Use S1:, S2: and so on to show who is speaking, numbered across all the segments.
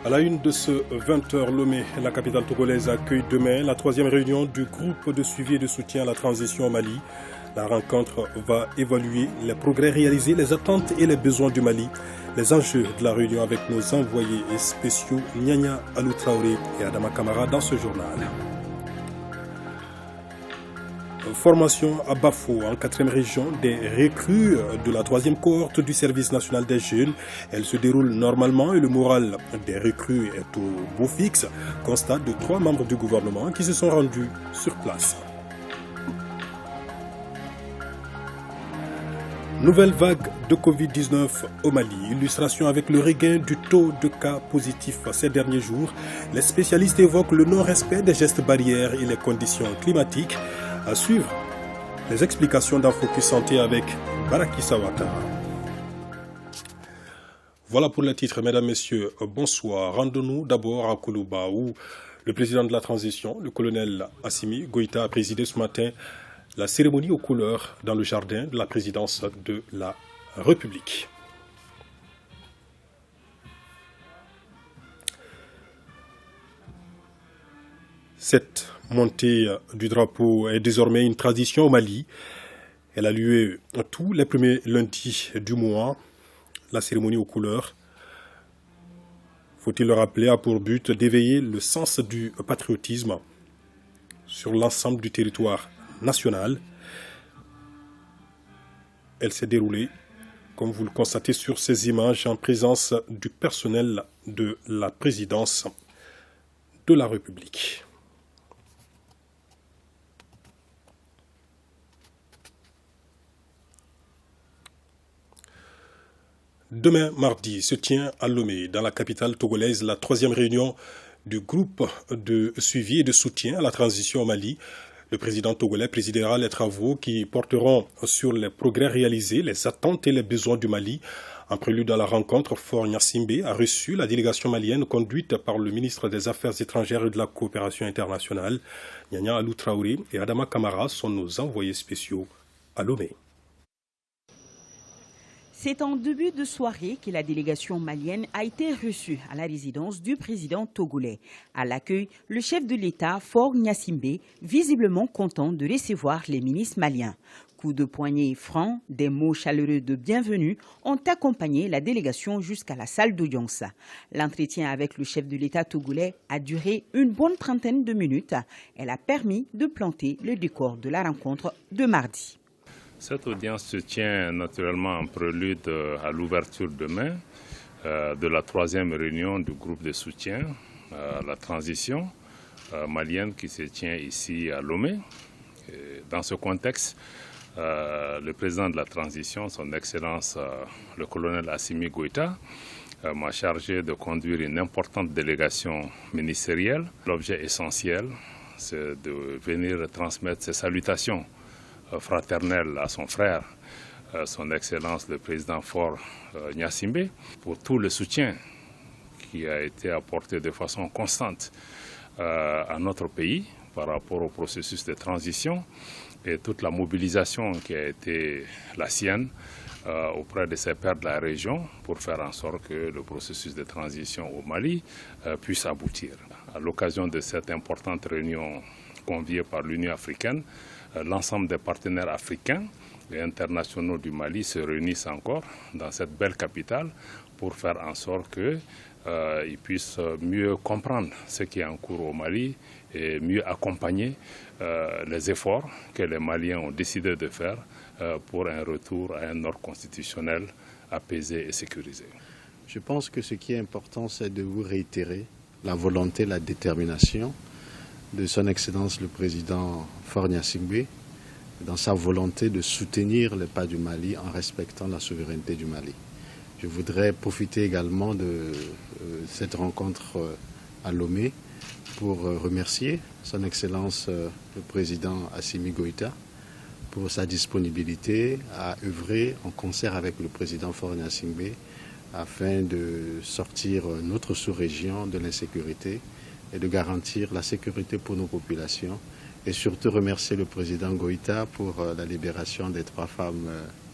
S1: À la une de ce 20h, Lomé, la capitale togolaise, accueille demain la troisième réunion du groupe de suivi et de soutien à la transition au Mali. La rencontre va évaluer les progrès réalisés, les attentes et les besoins du Mali. Les enjeux de la réunion avec nos envoyés spéciaux Nyanya Alou Traoré et Adama Kamara dans ce journal. Formation à Bafo, en 4e région, des recrues de la 3e cohorte du service national des jeunes. Elle se déroule normalement et le moral des recrues est au beau fixe. Constat de 3 membres du gouvernement qui se sont rendus sur place. Nouvelle vague de Covid-19 au Mali. Illustration avec le regain du taux de cas positifs ces derniers jours. Les spécialistes évoquent le non-respect des gestes barrières et les conditions climatiques. À suivre, les explications d'un Focus Santé avec Baraki Sawata. Voilà pour les titres, mesdames, messieurs, bonsoir. Rendons-nous d'abord à Koulouba où le président de la transition, le colonel Assimi Goïta, a présidé ce matin la cérémonie aux couleurs dans le jardin de la présidence de la République. Cette montée du drapeau est désormais une tradition au Mali. Elle a lieu tous les premiers lundis du mois. La cérémonie aux couleurs, faut-il le rappeler, a pour but d'éveiller le sens du patriotisme sur l'ensemble du territoire national. Elle s'est déroulée, comme vous le constatez sur ces images, en présence du personnel de la présidence de la République. Demain, mardi, se tient à Lomé, dans la capitale togolaise, la 3e réunion du groupe de suivi et de soutien à la transition au Mali. Le président togolais présidera les travaux qui porteront sur les progrès réalisés, les attentes et les besoins du Mali. En prélude à la rencontre, Faure Gnassingbé a reçu la délégation malienne conduite par le ministre des Affaires étrangères et de la coopération internationale. Nyanya Alou Traoré et Adama Kamara sont nos envoyés spéciaux à Lomé.
S2: C'est en début de soirée que la délégation malienne a été reçue à la résidence du président togolais. À l'accueil, le chef de l'État, Faure Gnassingbé, visiblement content de recevoir les ministres maliens. Coups de poignet francs, des mots chaleureux de bienvenue ont accompagné la délégation jusqu'à la salle d'audience. L'entretien avec le chef de l'État togolais a duré une bonne trentaine de minutes. Elle a permis de planter le décor de la rencontre de mardi.
S3: Cette audience se tient naturellement en prélude à l'ouverture demain de la 3e réunion du groupe de soutien à la transition malienne qui se tient ici à Lomé. Et dans ce contexte, le président de la transition, son Excellence le colonel Assimi Goïta, m'a chargé de conduire une importante délégation ministérielle. L'objet essentiel, c'est de venir transmettre ses salutations fraternel à son frère, son Excellence le président Faure Gnassingbé, pour tout le soutien qui a été apporté de façon constante à notre pays par rapport au processus de transition et toute la mobilisation qui a été la sienne auprès de ses pairs de la région pour faire en sorte que le processus de transition au Mali puisse aboutir. À l'occasion de cette importante réunion conviée par l'Union africaine, l'ensemble des partenaires africains et internationaux du Mali se réunissent encore dans cette belle capitale pour faire en sorte qu'ils puissent mieux comprendre ce qui est en cours au Mali et mieux accompagner les efforts que les Maliens ont décidé de faire pour un retour à un ordre constitutionnel apaisé et sécurisé.
S4: Je pense que ce qui est important, c'est de vous réitérer la volonté, la détermination de son Excellence le président Faure Gnassingbé dans sa volonté de soutenir les pas du Mali en respectant la souveraineté du Mali. Je voudrais profiter également de cette rencontre à Lomé pour remercier son Excellence le président Assimi Goïta pour sa disponibilité à œuvrer en concert avec le président Faure Gnassingbé afin de sortir notre sous-région de l'insécurité et de garantir la sécurité pour nos populations et surtout remercier le président Goïta pour la libération des 3 femmes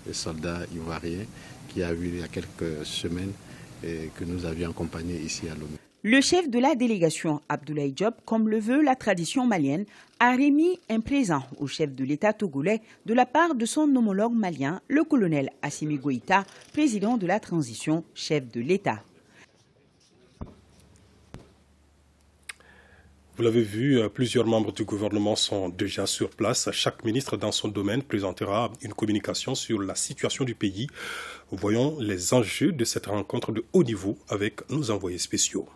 S4: et soldats ivoiriens qui a eu il y a quelques semaines et que nous avions accompagnés ici à Lomé.
S2: Le chef de la délégation, Abdoulaye Diop, comme le veut la tradition malienne, a remis un présent au chef de l'État togolais de la part de son homologue malien, le colonel Assimi Goïta, président de la transition, chef de l'État.
S1: Vous l'avez vu, plusieurs membres du gouvernement sont déjà sur place. Chaque ministre dans son domaine présentera une communication sur la situation du pays. Voyons les enjeux de cette rencontre de haut niveau avec nos envoyés spéciaux.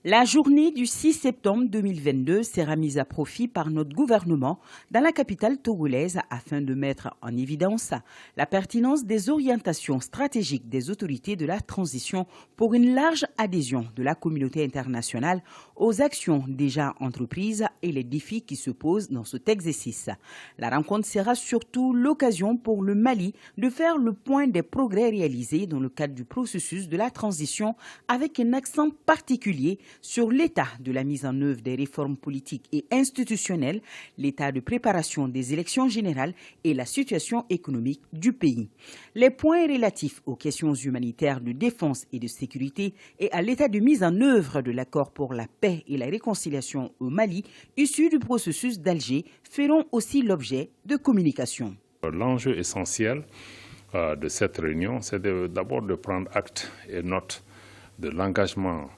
S2: La journée du 6 septembre 2022 sera mise à profit par notre gouvernement dans la capitale togolaise afin de mettre en évidence la pertinence des orientations stratégiques des autorités de la transition pour une large adhésion de la communauté internationale aux actions déjà entreprises et les défis qui se posent dans cet exercice. La rencontre sera surtout l'occasion pour le Mali de faire le point des progrès réalisés dans le cadre du processus de la transition avec un accent particulier sur l'état de la mise en œuvre des réformes politiques et institutionnelles, l'état de préparation des élections générales et la situation économique du pays. Les points relatifs aux questions humanitaires de défense et de sécurité et à l'état de mise en œuvre de l'accord pour la paix et la réconciliation au Mali, issu du processus d'Alger, feront aussi l'objet de communication.
S3: L'enjeu essentiel de cette réunion, c'est d'abord de prendre acte et note de l'engagement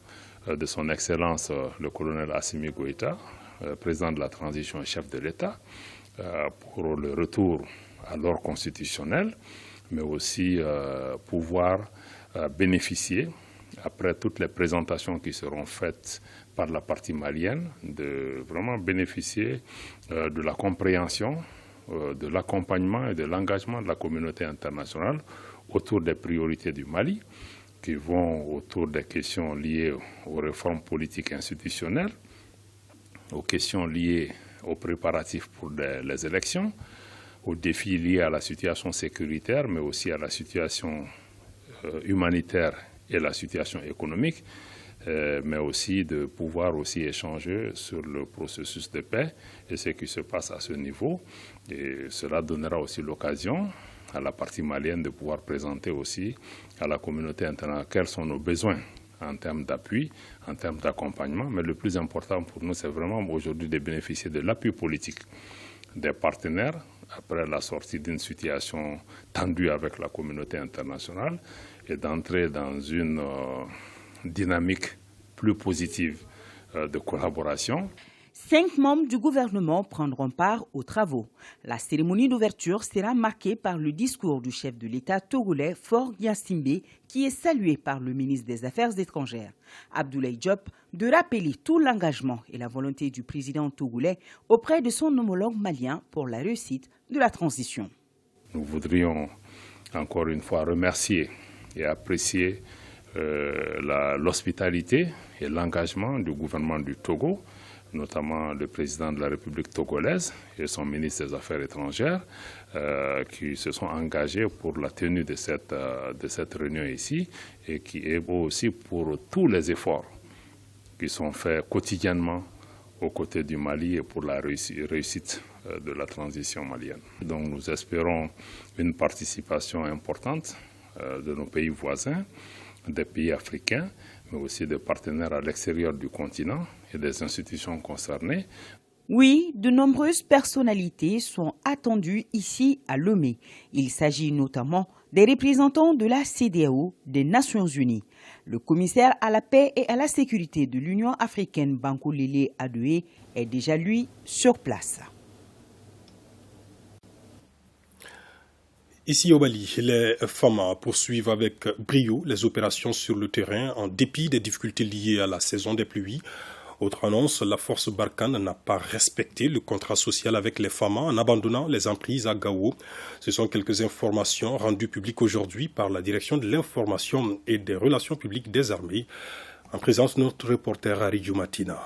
S3: de son Excellence le colonel Assimi Goïta, président de la transition et chef de l'État, pour le retour à l'ordre constitutionnel, mais aussi pouvoir bénéficier, après toutes les présentations qui seront faites par la partie malienne, de vraiment bénéficier de la compréhension, de l'accompagnement et de l'engagement de la communauté internationale autour des priorités du Mali, qui vont autour des questions liées aux réformes politiques et institutionnelles, aux questions liées aux préparatifs pour les élections, aux défis liés à la situation sécuritaire, mais aussi à la situation humanitaire et la situation économique, mais aussi de pouvoir aussi échanger sur le processus de paix et ce qui se passe à ce niveau. Et cela donnera aussi l'occasion à la partie malienne de pouvoir présenter aussi à la communauté internationale quels sont nos besoins en termes d'appui, en termes d'accompagnement. Mais le plus important pour nous, c'est vraiment aujourd'hui de bénéficier de l'appui politique des partenaires après la sortie d'une situation tendue avec la communauté internationale et d'entrer dans une dynamique plus positive de collaboration.
S2: 5 membres du gouvernement prendront part aux travaux. La cérémonie d'ouverture sera marquée par le discours du chef de l'État togolais Faure Gnassingbé, qui est salué par le ministre des Affaires étrangères, Abdoulaye Diop, de rappeler tout l'engagement et la volonté du président togolais auprès de son homologue malien pour la réussite de la transition.
S3: Nous voudrions encore une fois remercier et apprécier l'hospitalité et l'engagement du gouvernement du Togo, notamment le président de la République togolaise et son ministre des Affaires étrangères, qui se sont engagés pour la tenue de cette réunion ici et qui est aussi pour tous les efforts qui sont faits quotidiennement aux côtés du Mali et pour la réussite de la transition malienne. Donc nous espérons une participation importante de nos pays voisins, des pays africains, mais aussi des partenaires à l'extérieur du continent et des institutions concernées.
S2: Oui, de nombreuses personnalités sont attendues ici à Lomé. Il s'agit notamment des représentants de la CEDEAO, des Nations Unies. Le commissaire à la paix et à la sécurité de l'Union africaine, Bankolele Adoué, est déjà lui sur place.
S1: Ici au Mali, les FAMA poursuivent avec brio les opérations sur le terrain en dépit des difficultés liées à la saison des pluies. Autre annonce, la force Barkhane n'a pas respecté le contrat social avec les FAMA en abandonnant les emprises à Gao. Ce sont quelques informations rendues publiques aujourd'hui par la direction de l'information et des relations publiques des armées. En présence de notre reporter Aridjou Matina.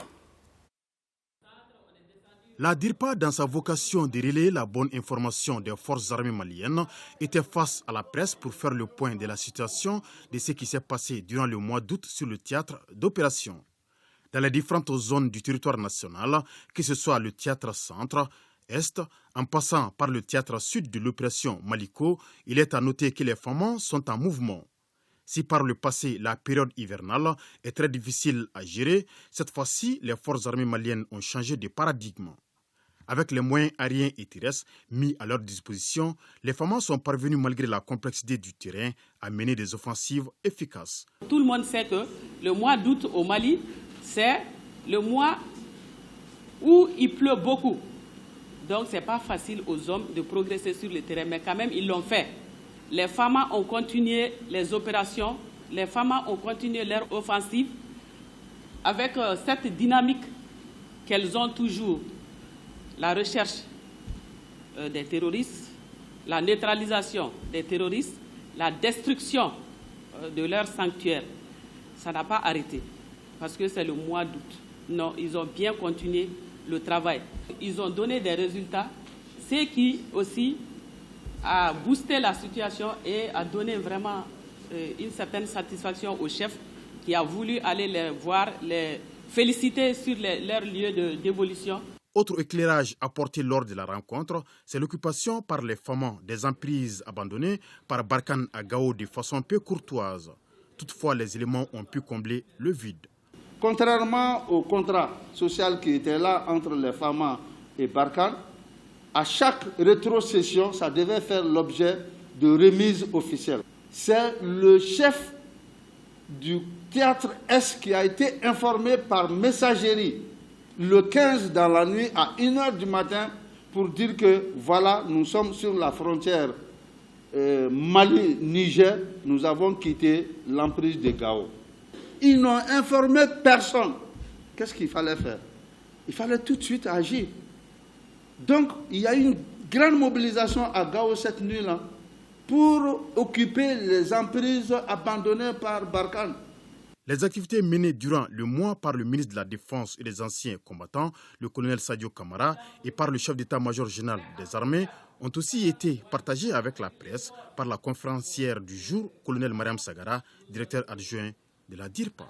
S5: La DIRPA, dans sa vocation de relayer la bonne information des forces armées maliennes, était face à la presse pour faire le point de la situation de ce qui s'est passé durant le mois d'août sur le théâtre d'opération. Dans les différentes zones du territoire national, que ce soit le théâtre centre, est, en passant par le théâtre sud de l'opération Maliko, il est à noter que les FAMA sont en mouvement. Si par le passé, la période hivernale est très difficile à gérer, cette fois-ci, les forces armées maliennes ont changé de paradigme. Avec les moyens aériens et terrestres mis à leur disposition, les FAMA sont parvenus, malgré la complexité du terrain, à mener des offensives efficaces.
S6: Tout le monde sait que le mois d'août au Mali, c'est le mois où il pleut beaucoup. Donc ce n'est pas facile aux hommes de progresser sur le terrain, mais quand même ils l'ont fait. Les FAMA ont continué les opérations, les FAMA ont continué leur offensive avec cette dynamique qu'elles ont toujours. La recherche des terroristes, la neutralisation des terroristes, la destruction de leurs sanctuaires. Ça n'a pas arrêté parce que c'est le mois d'août. Non, ils ont bien continué le travail. Ils ont donné des résultats, ce qui aussi a boosté la situation et a donné vraiment une certaine satisfaction au chef qui a voulu aller les voir, les féliciter sur leur lieu d'évolution.
S5: Autre éclairage apporté lors de la rencontre, c'est l'occupation par les FAMA des emprises abandonnées par Barkhane à Gao de façon peu courtoise. Toutefois, les éléments ont pu combler le vide.
S7: Contrairement au contrat social qui était là entre les FAMA et Barkhane, à chaque rétrocession, ça devait faire l'objet de remises officielles. C'est le chef du théâtre Est qui a été informé par messagerie le 15 dans la nuit à 1h du matin pour dire que voilà, nous sommes sur la frontière Mali-Niger, nous avons quitté l'emprise de Gao. Ils n'ont informé personne. Qu'est-ce qu'il fallait faire? Il fallait tout de suite agir. Donc, il y a eu une grande mobilisation à Gao cette nuit-là pour occuper les emprises abandonnées par Barkhane.
S5: Les activités menées durant le mois par le ministre de la Défense et des anciens combattants, le colonel Sadio Kamara, et par le chef d'état-major général des armées ont aussi été partagées avec la presse par la conférencière du jour, colonel Mariam Sagara, directeur adjoint de la DIRPA.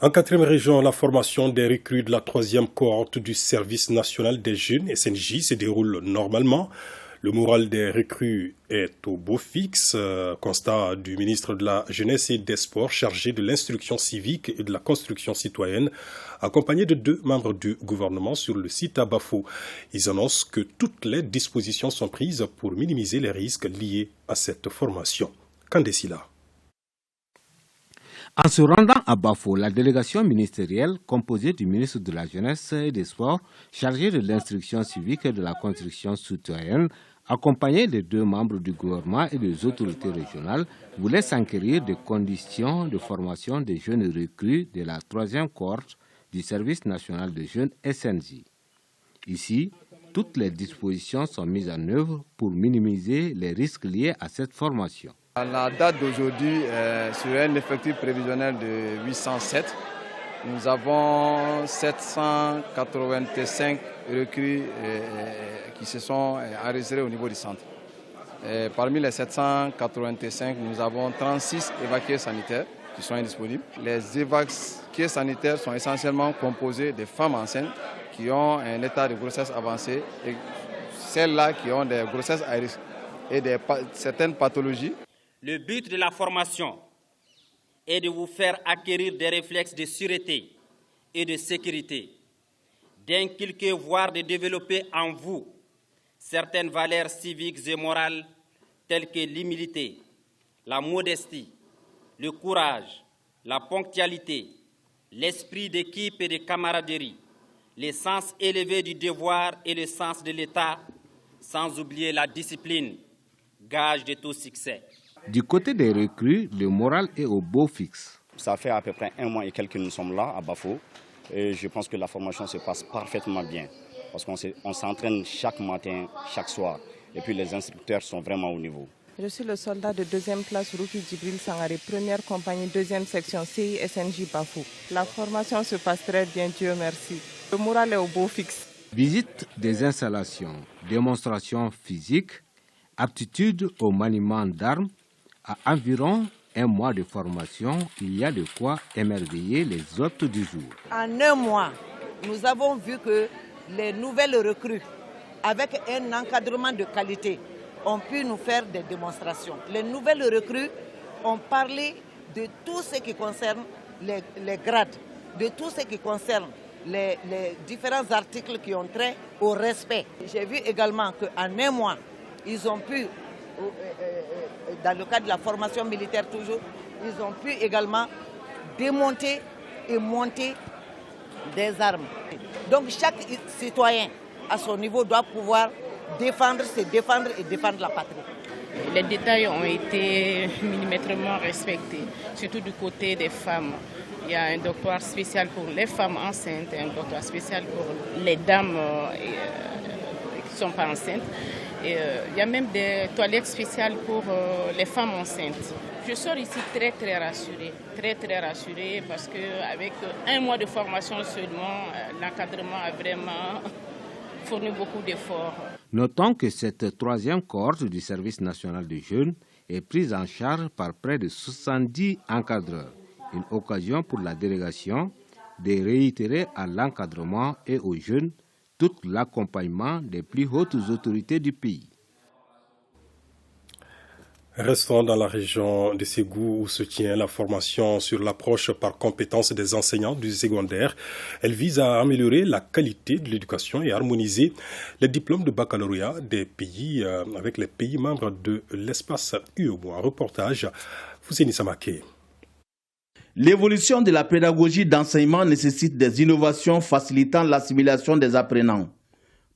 S1: En 4e région, la formation des recrues de la 3e cohorte du service national des jeunes, SNJ, se déroule normalement. Le moral des recrues est au beau fixe, constat du ministre de la Jeunesse et des Sports chargé de l'instruction civique et de la construction citoyenne, accompagné de 2 membres du gouvernement sur le site à Bafo. Ils annoncent que toutes les dispositions sont prises pour minimiser les risques liés à cette formation. Kandesila.
S8: En se rendant à Bafo, la délégation ministérielle, composée du ministre de la Jeunesse et des Sports, chargé de l'instruction civique et de la construction citoyenne, accompagné des 2 membres du gouvernement et des autorités régionales, voulait s'enquérir des conditions de formation des jeunes recrues de la 3e cohorte du service national des jeunes SNJ. Ici, toutes les dispositions sont mises en œuvre pour minimiser les risques liés à cette formation.
S9: À la date d'aujourd'hui, sur un effectif prévisionnel de 807, nous avons 785 recrues qui se sont enregistrés au niveau du centre. Parmi les 785, nous avons 36 évacués sanitaires qui sont indisponibles. Les évacués sanitaires sont essentiellement composés de femmes enceintes qui ont un état de grossesse avancé et celles-là qui ont des grossesses à risque et certaines pathologies.
S10: Le but de la formation est de vous faire acquérir des réflexes de sûreté et de sécurité, d'inculquer, voire de développer en vous certaines valeurs civiques et morales telles que l'humilité, la modestie, le courage, la ponctualité, l'esprit d'équipe et de camaraderie, le sens élevé du devoir et le sens de l'État, sans oublier la discipline, gage de tout succès.
S8: Du côté des recrues, le moral est au beau fixe.
S11: Ça fait à peu près 1 mois et quelques que nous sommes là à Bafo et je pense que la formation se passe parfaitement bien parce qu'on s'entraîne chaque matin, chaque soir et puis les instructeurs sont vraiment au niveau.
S12: Je suis le soldat de 2e classe Rouki Djibril Sangaré, 1re compagnie, 2e section CISNJ Bafo. La formation se passe très bien, Dieu merci. Le moral est au beau fixe.
S8: Visite des installations, démonstrations physiques, aptitude au maniement d'armes. À environ 1 mois de formation, il y a de quoi émerveiller les hôtes du jour.
S13: En 1 mois, nous avons vu que les nouvelles recrues, avec un encadrement de qualité, ont pu nous faire des démonstrations. Les nouvelles recrues ont parlé de tout ce qui concerne les grades, de tout ce qui concerne les différents articles qui ont trait au respect. J'ai vu également qu'en un mois, ils ont pu, dans le cadre de la formation militaire toujours, ils ont pu également démonter et monter des armes. Donc chaque citoyen à son niveau doit pouvoir se défendre et défendre la patrie.
S14: Les détails ont été millimétrement respectés, surtout du côté des femmes. Il y a un dortoir spécial pour les femmes enceintes et un dortoir spécial pour les dames qui ne sont pas enceintes. Et, il y a même des toilettes spéciales pour les femmes enceintes. Je sors ici très rassurée parce qu'avec un mois de formation seulement, l'encadrement a vraiment fourni beaucoup d'efforts.
S8: Notons que cette troisième cohorte du service national des jeunes est prise en charge par près de 70 encadreurs. Une occasion pour la délégation de réitérer à l'encadrement et aux jeunes tout l'accompagnement des plus hautes autorités du pays.
S1: Restons dans la région de Ségou où se tient la formation sur l'approche par compétences des enseignants du secondaire. Elle vise à améliorer la qualité de l'éducation et à harmoniser les diplômes de baccalauréat des pays avec les pays membres de l'espace UEMOA. Reportage Fousseni Samake.
S15: L'évolution de la pédagogie d'enseignement nécessite des innovations facilitant l'assimilation des apprenants.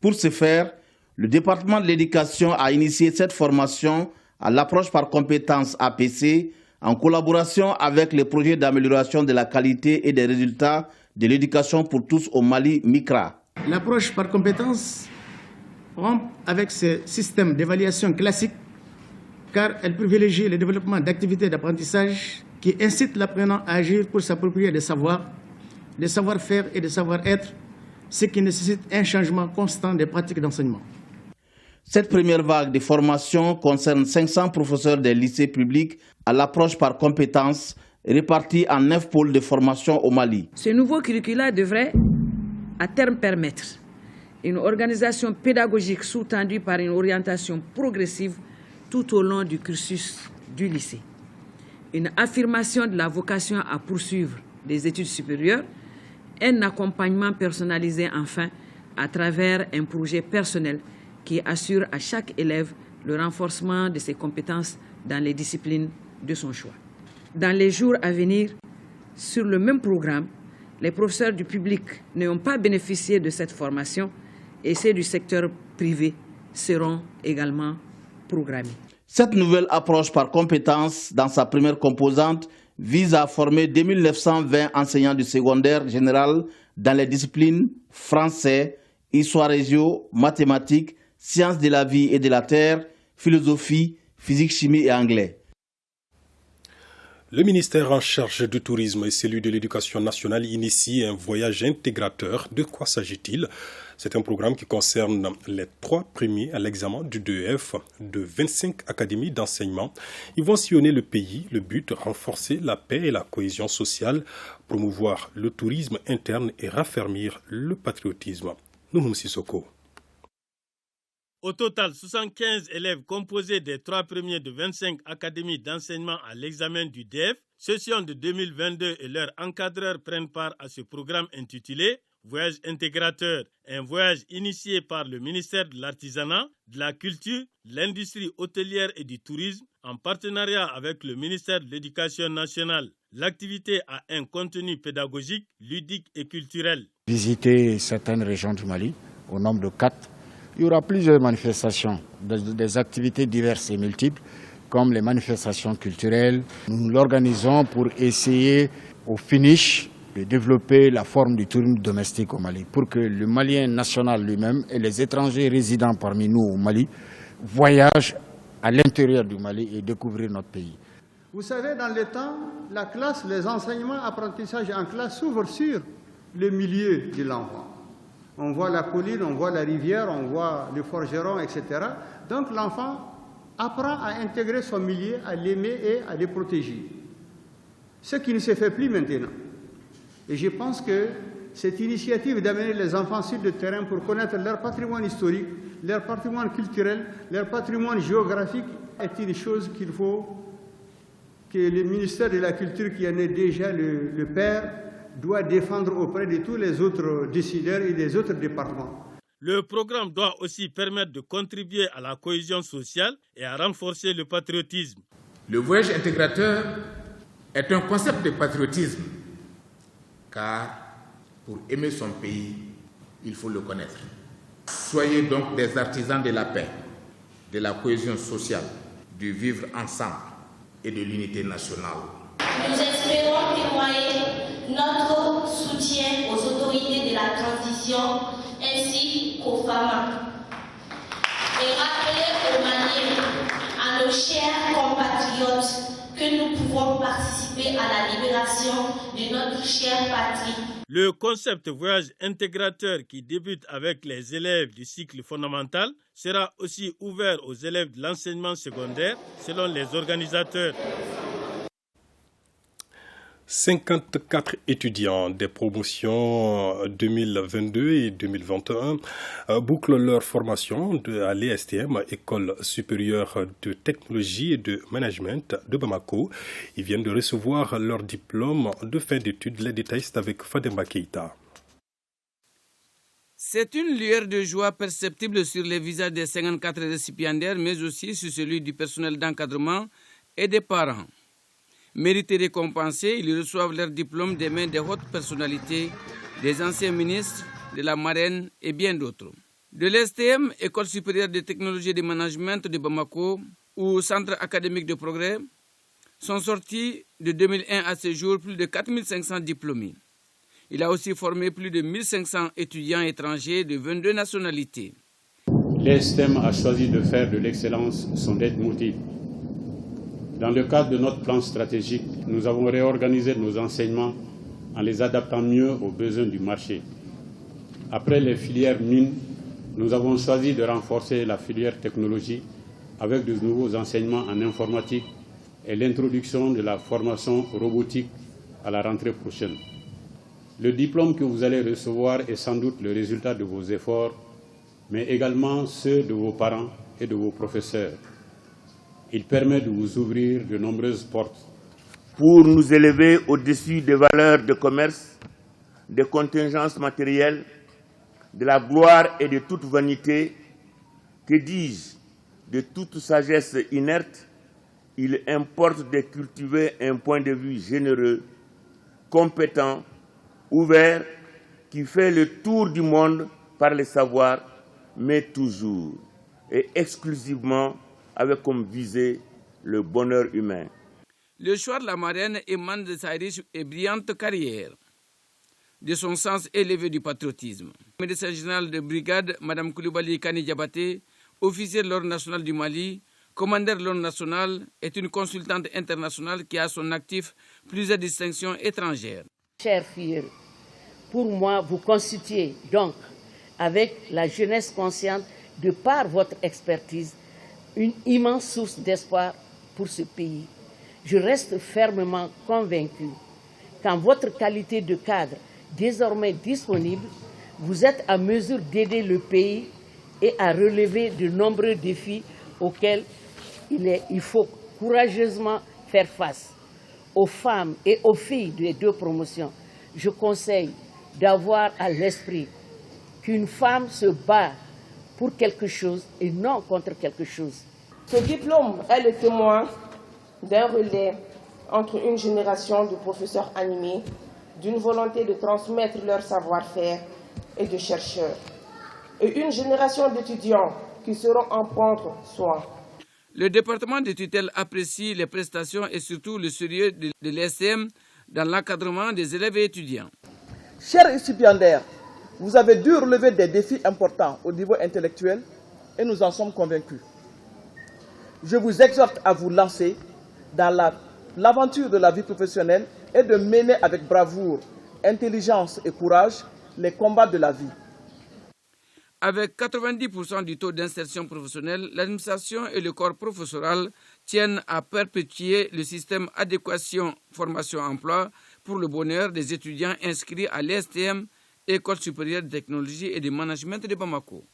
S15: Pour ce faire, le département de l'éducation a initié cette formation à l'approche par compétences APC en collaboration avec les projets d'amélioration de la qualité et des résultats de l'éducation pour tous au Mali, MICRA.
S16: L'approche par compétences rompt avec ce système d'évaluation classique car elle privilégie le développement d'activités d'apprentissage qui incitent l'apprenant à agir pour s'approprier des savoirs, des savoir-faire et des savoir-être, ce qui nécessite un changement constant des pratiques d'enseignement.
S15: Cette première vague de formation concerne 500 professeurs des lycées publics à l'approche par compétences répartis en 9 pôles de formation au Mali.
S17: Ce nouveau curricula devrait à terme permettre une organisation pédagogique sous-tendue par une orientation progressive tout au long du cursus du lycée. Une affirmation de la vocation à poursuivre des études supérieures, un accompagnement personnalisé enfin à travers un projet personnel qui assure à chaque élève le renforcement de ses compétences dans les disciplines de son choix. Dans les jours à venir, sur le même programme, les professeurs du public n'ayant pas bénéficié de cette formation et ceux du secteur privé seront également programmés.
S15: Cette nouvelle approche par compétences, dans sa première composante, vise à former 2920 enseignants du secondaire général dans les disciplines français, histoire régio, mathématiques, sciences de la vie et de la terre, philosophie, physique, chimie et anglais.
S1: Le ministère en charge du tourisme et celui de l'éducation nationale initie un voyage intégrateur. De quoi s'agit-il? C'est un programme qui concerne les 3 premiers à l'examen du DEF de 25 académies d'enseignement. Ils vont sillonner le pays. Le but, renforcer la paix et la cohésion sociale, promouvoir le tourisme interne et raffermir le patriotisme. Nouhoum Sissoko.
S18: Au total, 75 élèves composés des 3 premiers de 25 académies d'enseignement à l'examen du DEF, session de 2022 et leurs encadreurs prennent part à ce programme intitulé Voyage intégrateur, un voyage initié par le ministère de l'Artisanat, de la Culture, de l'Industrie hôtelière et du Tourisme en partenariat avec le ministère de l'Éducation nationale. L'activité a un contenu pédagogique, ludique et culturel.
S19: Visiter certaines régions du Mali, au nombre de 4. Il y aura plusieurs manifestations, des activités diverses et multiples, comme les manifestations culturelles. Nous l'organisons pour essayer, au finish, de développer la forme du tourisme domestique au Mali, pour que le Malien national lui-même et les étrangers résidant parmi nous au Mali voyagent à l'intérieur du Mali et découvrir notre pays.
S7: Vous savez, dans le temps, la classe, les enseignements, apprentissages en classe s'ouvrent sur le milieu de l'enfant. On voit la colline, on voit la rivière, on voit le forgeron, etc. Donc l'enfant apprend à intégrer son milieu, à l'aimer et à le protéger. Ce qui ne se fait plus maintenant. Et je pense que cette initiative d'amener les enfants sur le terrain pour connaître leur patrimoine historique
S20: leur patrimoine culturel, leur patrimoine géographique est une chose qu'il faut que le ministère de la Culture, qui en est déjà le père, doit défendre auprès de tous les autres décideurs et des autres départements.
S18: Le programme doit aussi permettre de contribuer à la cohésion sociale et à renforcer le patriotisme.
S21: Le voyage intégrateur est un concept de patriotisme, car pour aimer son pays, il faut le connaître. Soyez donc des artisans de la paix, de la cohésion sociale, du vivre ensemble et de l'unité nationale.
S22: Nous espérons témoigner notre soutien aux autorités de la transition ainsi qu'aux femmes et rappeler aux Maliens, à nos chers compatriotes, que nous pouvons participer à la libération de notre chère patrie.
S18: Le concept voyage intégrateur qui débute avec les élèves du cycle fondamental sera aussi ouvert aux élèves de l'enseignement secondaire selon les organisateurs.
S1: 54 étudiants des promotions 2022 et 2021 bouclent leur formation à l'ESTM, École supérieure de technologie et de management de Bamako. Ils viennent de recevoir leur diplôme de fin d'études. Les détails, c'est avec Fademba Keïta.
S23: C'est une lueur de joie perceptible sur les visages des 54 récipiendaires, mais aussi sur celui du personnel d'encadrement et des parents. Mérités récompensés, ils reçoivent leur diplôme des mains des hautes personnalités, des anciens ministres, de la marraine et bien d'autres. De l'ESTM, École supérieure de technologie et de management de Bamako, ou Centre académique de progrès, sont sortis de 2001 à ce jour plus de 4500 diplômés. Il a aussi formé plus de 1500 étudiants étrangers de 22 nationalités.
S24: L'ESTM a choisi de faire de l'excellence son leitmotiv. Dans le cadre de notre plan stratégique, nous avons réorganisé nos enseignements en les adaptant mieux aux besoins du marché. Après les filières mines, nous avons choisi de renforcer la filière technologie avec de nouveaux enseignements en informatique et l'introduction de la formation robotique à la rentrée prochaine. Le diplôme que vous allez recevoir est sans doute le résultat de vos efforts, mais également ceux de vos parents et de vos professeurs. Il permet de vous ouvrir de nombreuses portes.
S25: Pour nous élever au-dessus des valeurs de commerce, des contingences matérielles, de la gloire et de toute vanité, que dis-je, de toute sagesse inerte, il importe de cultiver un point de vue généreux, compétent, ouvert, qui fait le tour du monde par les savoirs, mais toujours et exclusivement avec comme visée le bonheur humain.
S23: Le choix de la marraine émane de sa riche et brillante carrière, de son sens élevé du patriotisme. Médecin général de brigade, Mme Koulibaly Kani Diabaté, officier de l'Ordre national du Mali, commandeur de l'Ordre national, est une consultante internationale qui a à son actif plusieurs distinctions étrangères.
S26: Chers filles, pour moi, vous constituez donc, avec la jeunesse consciente, de par votre expertise, une immense source d'espoir pour ce pays. Je reste fermement convaincu qu'en votre qualité de cadre désormais disponible, vous êtes à mesure d'aider le pays et à relever de nombreux défis auxquels il faut courageusement faire face. Aux femmes et aux filles des deux promotions, je conseille d'avoir à l'esprit qu'une femme se bat pour quelque chose et non contre quelque chose.
S27: Ce diplôme est le témoin d'un relais entre une génération de professeurs animés, d'une volonté de transmettre leur savoir-faire et de chercheurs, et une génération d'étudiants qui seront en prendre soin.
S23: Le département de tutelle apprécie les prestations et surtout le sérieux de l'ESTM dans l'encadrement des élèves et étudiants.
S28: Chers récipiendaires, vous avez dû relever des défis importants au niveau intellectuel et nous en sommes convaincus. Je vous exhorte à vous lancer dans l'aventure de la vie professionnelle et de mener avec bravoure, intelligence et courage les combats de la vie.
S23: Avec 90% du taux d'insertion professionnelle, l'administration et le corps professoral tiennent à perpétuer le système adéquation formation-emploi pour le bonheur des étudiants inscrits à l'ESTM, École supérieure de technologie et de management de Bamako.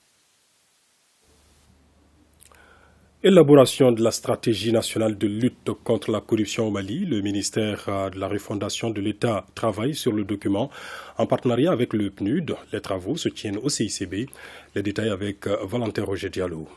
S1: Élaboration de la stratégie nationale de lutte contre la corruption au Mali. Le ministère de la refondation de l'État travaille sur le document en partenariat avec le PNUD. Les travaux se tiennent au CICB. Les détails avec Valentin Roger Diallo.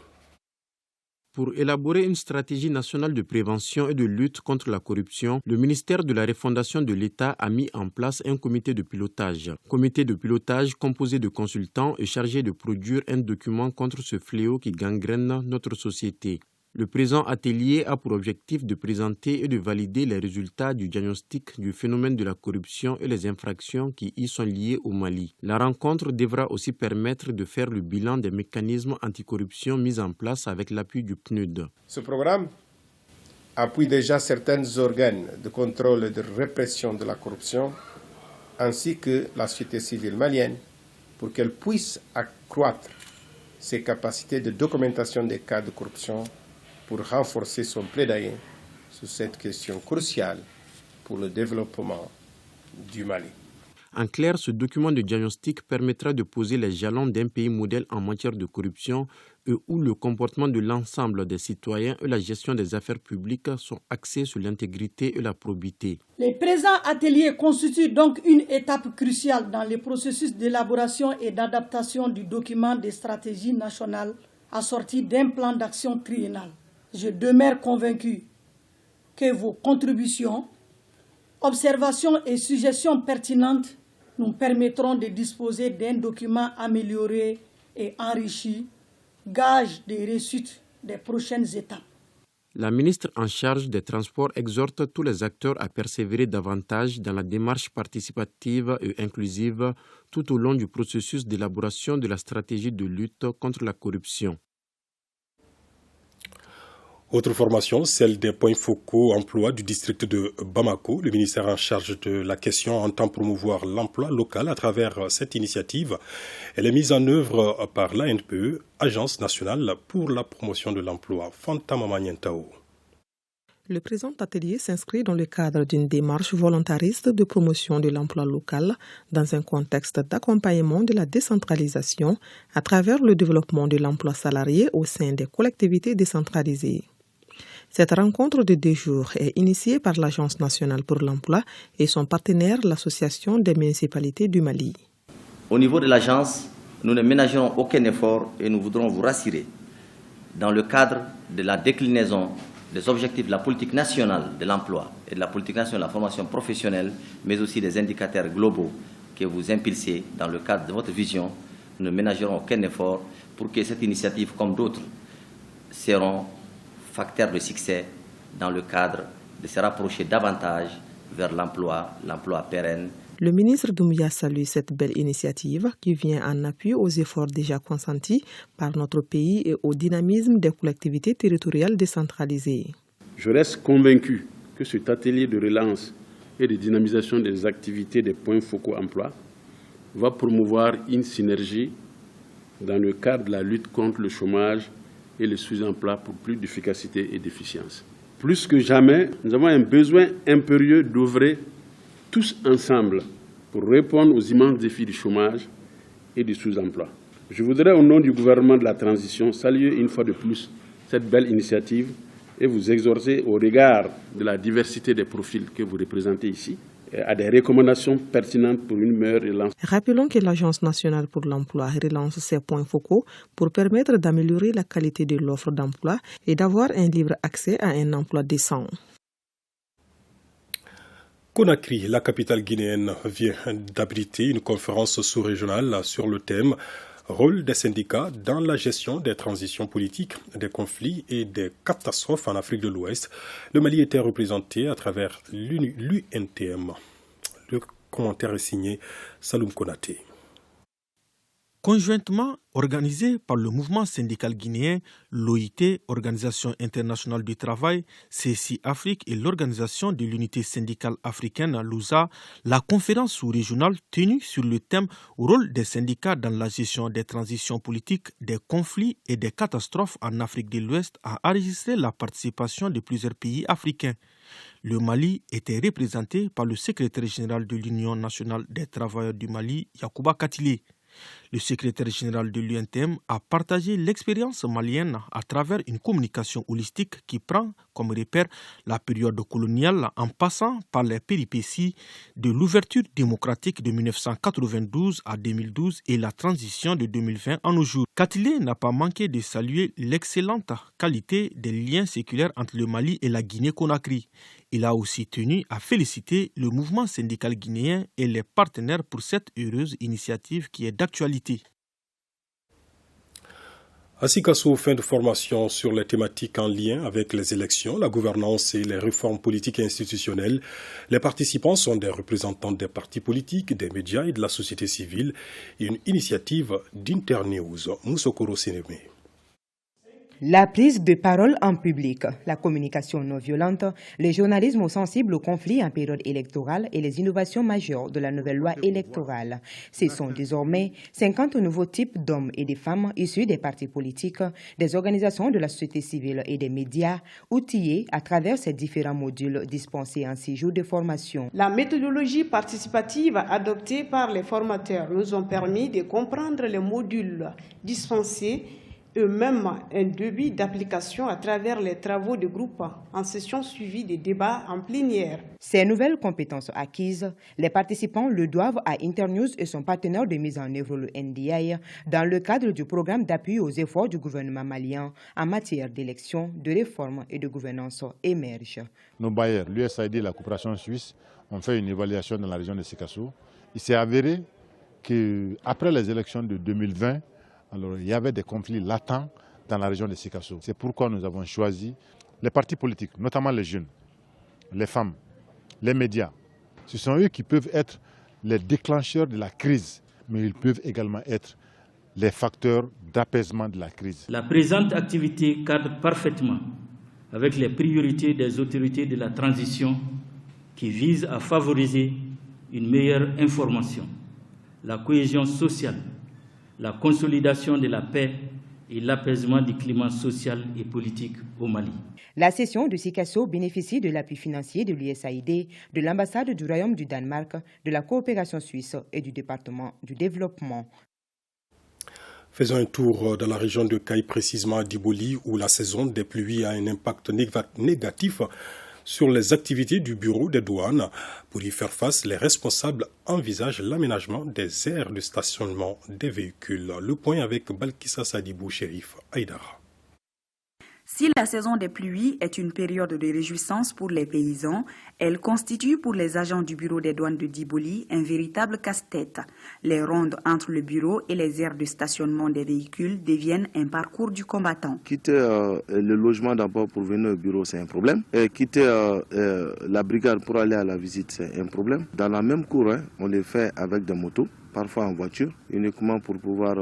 S2: Pour élaborer une stratégie nationale de prévention et de lutte contre la corruption, le ministère de la refondation de l'État a mis en place un comité de pilotage. Comité de pilotage composé de consultants et chargé de produire un document contre ce fléau qui gangrène notre société. Le présent atelier a pour objectif de présenter et de valider les résultats du diagnostic du phénomène de la corruption et les infractions qui y sont liées au Mali. La rencontre devra aussi permettre de faire le bilan des mécanismes anticorruption mis en place avec l'appui du PNUD.
S3: Ce programme appuie déjà certains organes de contrôle et de répression de la corruption, ainsi que la société civile malienne, pour qu'elle puisse accroître ses capacités de documentation des cas de corruption, pour renforcer son plaidoyer sur cette question cruciale pour le développement du Mali.
S2: En clair, ce document de diagnostic permettra de poser les jalons d'un pays modèle en matière de corruption et où le comportement de l'ensemble des citoyens et la gestion des affaires publiques sont axés sur l'intégrité et la probité.
S4: Les présents ateliers constituent donc une étape cruciale dans le processus d'élaboration et d'adaptation du document de stratégie nationale assorti d'un plan d'action triennal. Je demeure convaincu que vos contributions, observations et suggestions pertinentes nous permettront de disposer d'un document amélioré et enrichi, gage de réussite des prochaines étapes.
S2: La ministre en charge des Transports exhorte tous les acteurs à persévérer davantage dans la démarche participative et inclusive tout au long du processus d'élaboration de la stratégie de lutte contre la corruption.
S1: Autre formation, celle des points focaux emploi du district de Bamako. Le ministère en charge de la question entend promouvoir l'emploi local à travers cette initiative. Elle est mise en œuvre par l'ANPE, Agence nationale pour la promotion de l'emploi. Fanta Mamanientao.
S5: Le présent atelier s'inscrit dans le cadre d'une démarche volontariste de promotion de l'emploi local dans un contexte d'accompagnement de la décentralisation à travers le développement de l'emploi salarié au sein des collectivités décentralisées. Cette rencontre de 2 jours est initiée par l'Agence nationale pour l'emploi et son partenaire, l'Association des municipalités du Mali.
S6: Au niveau de l'agence, nous ne ménagerons aucun effort et nous voudrons vous rassurer. Dans le cadre de la déclinaison des objectifs de la politique nationale de l'emploi et de la politique nationale de la formation professionnelle, mais aussi des indicateurs globaux que vous impulsez dans le cadre de votre vision, nous ne ménagerons aucun effort pour que cette initiative, comme d'autres, seront facteurs de succès dans le cadre de se rapprocher davantage vers l'emploi pérenne.
S5: Le ministre Doumbouya salue cette belle initiative qui vient en appui aux efforts déjà consentis par notre pays et au dynamisme des collectivités territoriales décentralisées.
S24: Je reste convaincu que cet atelier de relance et de dynamisation des activités des points focaux emploi va promouvoir une synergie dans le cadre de la lutte contre le chômage et le sous-emploi pour plus d'efficacité et d'efficience. Plus que jamais, nous avons un besoin impérieux d'œuvrer tous ensemble pour répondre aux immenses défis du chômage et du sous-emploi. Je voudrais, au nom du gouvernement de la transition, saluer une fois de plus cette belle initiative et vous exhorter, au regard de la diversité des profils que vous représentez ici, à des recommandations pertinentes pour une meilleure relance.
S5: Rappelons que l'Agence nationale pour l'emploi relance ses points focaux pour permettre d'améliorer la qualité de l'offre d'emploi et d'avoir un libre accès à un emploi décent.
S1: Conakry, la capitale guinéenne, vient d'abriter une conférence sous-régionale sur le thème « Rôle des syndicats dans la gestion des transitions politiques, des conflits et des catastrophes en Afrique de l'Ouest ». Le Mali était représenté à travers l'UNTM. Le commentaire est signé Saloum Konaté.
S2: Conjointement organisé par le mouvement syndical guinéen, l'OIT, Organisation internationale du travail, CSI Afrique et l'Organisation de l'unité syndicale africaine, l'USA, la conférence sous-régionale tenue sur le thème « Rôle des syndicats dans la gestion des transitions politiques, des conflits et des catastrophes en Afrique de l'Ouest » a enregistré la participation de plusieurs pays africains. Le Mali était représenté par le secrétaire général de l'Union nationale des travailleurs du Mali, Yacouba Katilé. Le secrétaire général de l'UNTM a partagé l'expérience malienne à travers une communication holistique qui prend comme repère la période coloniale en passant par les péripéties de l'ouverture démocratique de 1992 à 2012 et la transition de 2020 en nos jours. Katilé n'a pas manqué de saluer l'excellente qualité des liens séculaires entre le Mali et la Guinée-Conakry. Il a aussi tenu à féliciter le mouvement syndical guinéen et les partenaires pour cette heureuse initiative qui est d'actualité.
S1: À Sikasso, fin de formation sur les thématiques en lien avec les élections, la gouvernance et les réformes politiques et institutionnelles. Les participants sont des représentants des partis politiques, des médias et de la société civile. Une initiative d'Internews. Moussokoro Sénémé.
S8: La prise de parole en public, la communication non violente, le journalisme sensible aux conflits en période électorale et les innovations majeures de la nouvelle loi électorale. Ce sont désormais 50 nouveaux types d'hommes et de femmes issus des partis politiques, des organisations de la société civile et des médias, outillés à travers ces différents modules dispensés en 6 jours de formation.
S9: La méthodologie participative adoptée par les formateurs nous ont permis de comprendre les modules dispensés eux-mêmes un début d'application à travers les travaux de groupe en session suivie des débats en plénière.
S8: Ces nouvelles compétences acquises, les participants le doivent à Internews et son partenaire de mise en œuvre, le NDI, dans le cadre du programme d'appui aux efforts du gouvernement malien en matière d'élections, de réforme et de gouvernance émergent.
S10: Nos bailleurs, l'USAID et la coopération suisse, ont fait une évaluation dans la région de Sikasso. Il s'est avéré qu'après les élections de 2020, alors, il y avait des conflits latents dans la région de Sikasso. C'est pourquoi nous avons choisi les partis politiques, notamment les jeunes, les femmes, les médias. Ce sont eux qui peuvent être les déclencheurs de la crise, mais ils peuvent également être les facteurs d'apaisement de la crise.
S11: La présente activité cadre parfaitement avec les priorités des autorités de la transition qui visent à favoriser une meilleure information, la cohésion sociale, la consolidation de la paix et l'apaisement du climat social et politique au Mali.
S8: La session de Sikasso bénéficie de l'appui financier de l'USAID, de l'ambassade du Royaume du Danemark, de la coopération suisse et du département du développement.
S1: Faisons un tour dans la région de Caille, précisément à Diboli, où la saison des pluies a un impact négatif sur les activités du bureau des douanes. Pour y faire face, les responsables envisagent l'aménagement des aires de stationnement des véhicules. Le point avec Balkissa Sadibou, Chérif Aïdara.
S12: Si la saison des pluies est une période de réjouissance pour les paysans, elle constitue pour les agents du bureau des douanes de Diboli un véritable casse-tête. Les rondes entre le bureau et les aires de stationnement des véhicules deviennent un parcours du combattant.
S13: Quitter le logement d'abord pour venir au bureau, c'est un problème. Et quitter la brigade pour aller à la visite, c'est un problème. Dans la même cour, on les fait avec des motos, parfois en voiture, uniquement pour pouvoir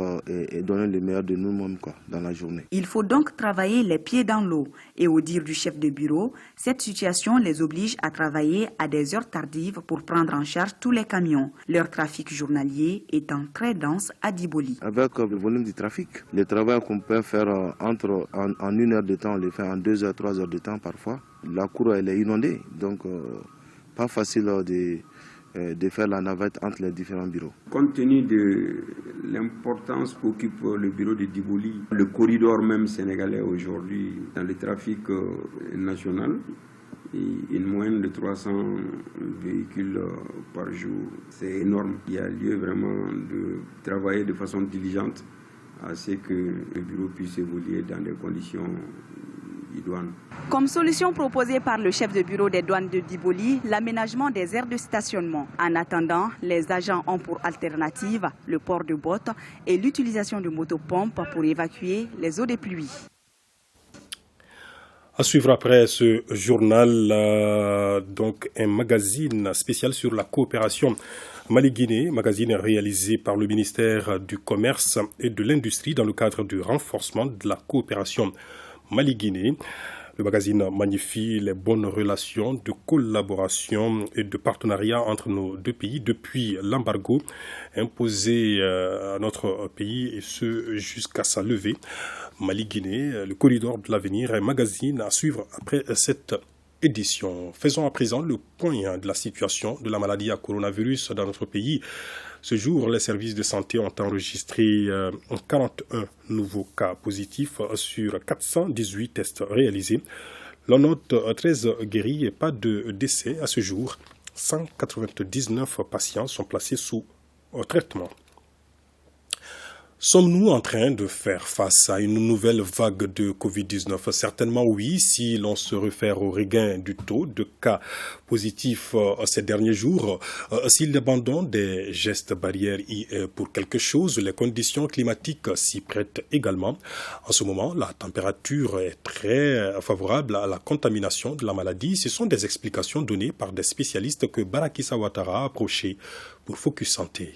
S13: donner le meilleur de nous-mêmes dans la journée.
S12: Il faut donc travailler les pieds dans l'eau. Et au dire du chef de bureau, cette situation les oblige à travailler à des heures tardives pour prendre en charge tous les camions, leur trafic journalier étant très dense à Diboli.
S13: Avec le volume du trafic, le travail qu'on peut faire en 1 heure de temps, on le fait en 2 heures, 3 heures de temps parfois. La cour elle est inondée, donc pas facile de faire la navette entre les différents bureaux.
S14: Compte tenu de l'importance qu'occupe le bureau de Diboli, le corridor même sénégalais aujourd'hui dans le trafic national, une moyenne de 300 véhicules par jour, c'est énorme. Il y a lieu vraiment de travailler de façon diligente à ce que le bureau puisse évoluer dans des conditions idoines.
S12: Comme solution proposée par le chef de bureau des douanes de Diboli, l'aménagement des aires de stationnement. En attendant, les agents ont pour alternative le port de bottes et l'utilisation de motopompes pour évacuer les eaux des pluies.
S1: À suivre après ce journal, donc un magazine spécial sur la coopération Mali-Guinée, magazine réalisé par le ministère du Commerce et de l'Industrie dans le cadre du renforcement de la coopération Mali-Guinée. Le magazine magnifie les bonnes relations de collaboration et de partenariat entre nos deux pays depuis l'embargo imposé à notre pays, et ce jusqu'à sa levée. Mali-Guinée, le corridor de l'avenir, un magazine à suivre après cette édition. Faisons à présent le point de la situation de la maladie à coronavirus dans notre pays. Ce jour, les services de santé ont enregistré 41 nouveaux cas positifs sur 418 tests réalisés. L'on note 13 guéris et pas de décès à ce jour. 199 patients sont placés sous traitement. Sommes-nous en train de faire face à une nouvelle vague de Covid-19 ? Certainement oui, si l'on se réfère au regain du taux de cas positifs ces derniers jours. Si l'abandon des gestes barrières y est pour quelque chose, les conditions climatiques s'y prêtent également. En ce moment, la température est très favorable à la contamination de la maladie. Ce sont des explications données par des spécialistes que Barakissa Ouattara a approchés pour Focus Santé.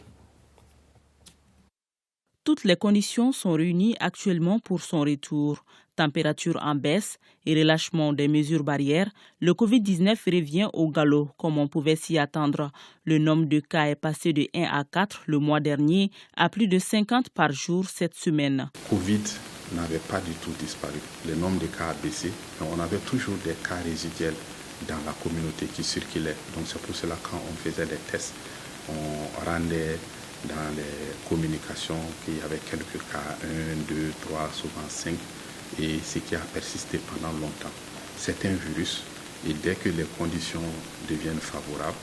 S7: Toutes les conditions sont réunies actuellement pour son retour. Température en baisse et relâchement des mesures barrières, le Covid-19 revient au galop comme on pouvait s'y attendre. Le nombre de cas est passé de 1 à 4 le mois dernier à plus de 50 par jour cette semaine.
S15: Covid n'avait pas du tout disparu. Le nombre de cas a baissé. On avait toujours des cas résiduels dans la communauté qui circulaient. Donc c'est pour cela quand on faisait des tests, on rendait dans les communications qu'il y avait quelques cas, 1, 2, 3, souvent 5, et ce qui a persisté pendant longtemps. C'est un virus et dès que les conditions deviennent favorables,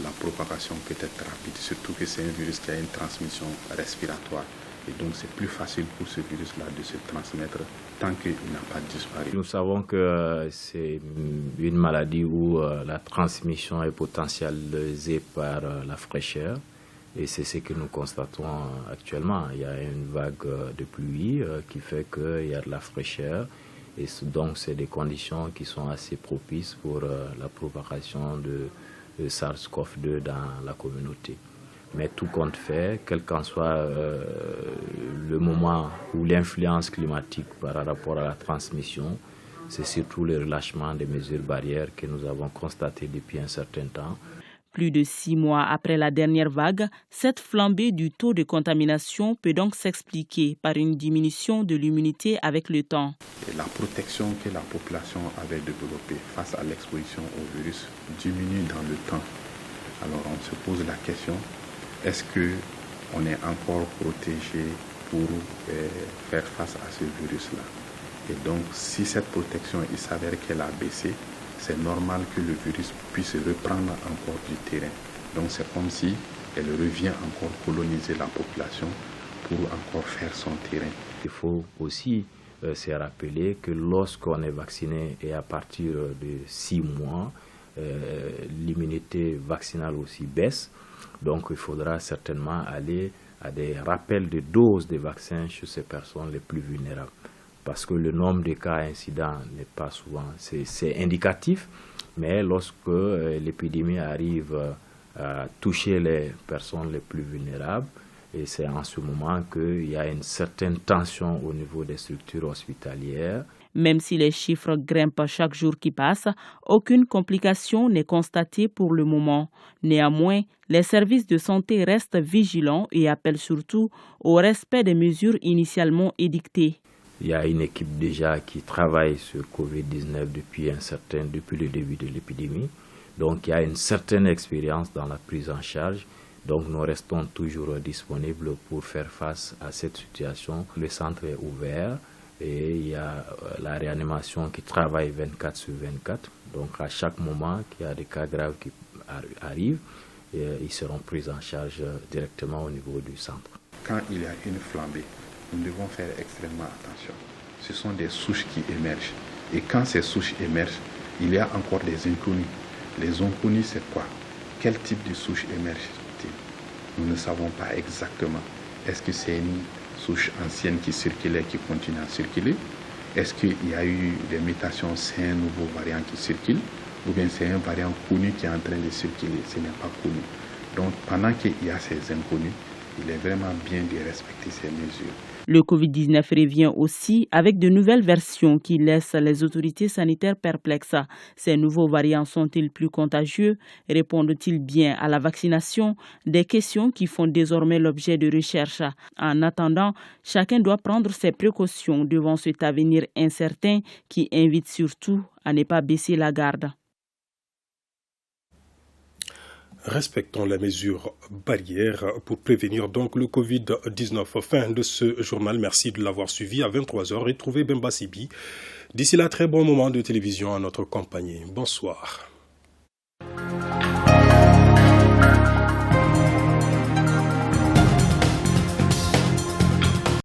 S15: la propagation peut être rapide, surtout que c'est un virus qui a une transmission respiratoire. Et donc c'est plus facile pour ce virus-là de se transmettre tant qu'il n'a pas disparu.
S16: Nous savons que c'est une maladie où la transmission est potentialisée par la fraîcheur. Et c'est ce que nous constatons actuellement. Il y a une vague de pluie qui fait qu'il y a de la fraîcheur. Et donc, c'est des conditions qui sont assez propices pour la propagation de SARS-CoV-2 dans la communauté. Mais tout compte fait, quel qu'en soit le moment ou l'influence climatique par rapport à la transmission, c'est surtout le relâchement des mesures barrières que nous avons constaté depuis un certain temps.
S7: Plus de 6 mois après la dernière vague, cette flambée du taux de contamination peut donc s'expliquer par une diminution de l'immunité avec le temps.
S15: Et la protection que la population avait développée face à l'exposition au virus diminue dans le temps. Alors on se pose la question, est-ce qu'on est encore protégé pour faire face à ce virus-là? Et donc si cette protection, il s'avère qu'elle a baissé, c'est normal que le virus puisse reprendre encore du terrain. Donc c'est comme si elle revient encore coloniser la population pour encore faire son terrain.
S16: Il faut aussi se rappeler que lorsqu'on est vacciné et à partir de 6 mois, l'immunité vaccinale aussi baisse. Donc il faudra certainement aller à des rappels de doses de vaccins chez ces personnes les plus vulnérables. Parce que le nombre de cas incidents n'est pas souvent, c'est indicatif, mais lorsque l'épidémie arrive à toucher les personnes les plus vulnérables, et c'est en ce moment qu'il y a une certaine tension au niveau des structures hospitalières.
S7: Même si les chiffres grimpent chaque jour qui passe, aucune complication n'est constatée pour le moment. Néanmoins, les services de santé restent vigilants et appellent surtout au respect des mesures initialement édictées.
S16: Il y a une équipe déjà qui travaille sur Covid-19 depuis le début de l'épidémie. Donc il y a une certaine expérience dans la prise en charge. Donc nous restons toujours disponibles pour faire face à cette situation. Le centre est ouvert et il y a la réanimation qui travaille 24 sur 24. Donc à chaque moment qu'il y a des cas graves qui arrivent, ils seront pris en charge directement au niveau du centre.
S15: Quand il y a une flambée, nous devons faire extrêmement attention. Ce sont des souches qui émergent. Et quand ces souches émergent, il y a encore des inconnus. Les inconnus, c'est quoi? Quel type de souche émerge-t-il? Nous ne savons pas exactement. Est-ce que c'est une souche ancienne qui circulait, qui continue à circuler? Est-ce qu'il y a eu des mutations, c'est un nouveau variant qui circule? Ou bien c'est un variant connu qui est en train de circuler? Ce n'est pas connu. Donc pendant qu'il y a ces inconnus, il est vraiment bien de respecter ces mesures.
S7: Le Covid-19 revient aussi avec de nouvelles versions qui laissent les autorités sanitaires perplexes. Ces nouveaux variants sont-ils plus contagieux? Répondent-ils bien à la vaccination? Des questions qui font désormais l'objet de recherches. En attendant, chacun doit prendre ses précautions devant cet avenir incertain qui invite surtout à ne pas baisser la garde.
S1: Respectons les mesures barrières pour prévenir donc le Covid-19. Fin de ce journal. Merci de l'avoir suivi. À 23h, retrouvez Bemba Sibi. D'ici là, très bon moment de télévision à notre compagnie. Bonsoir.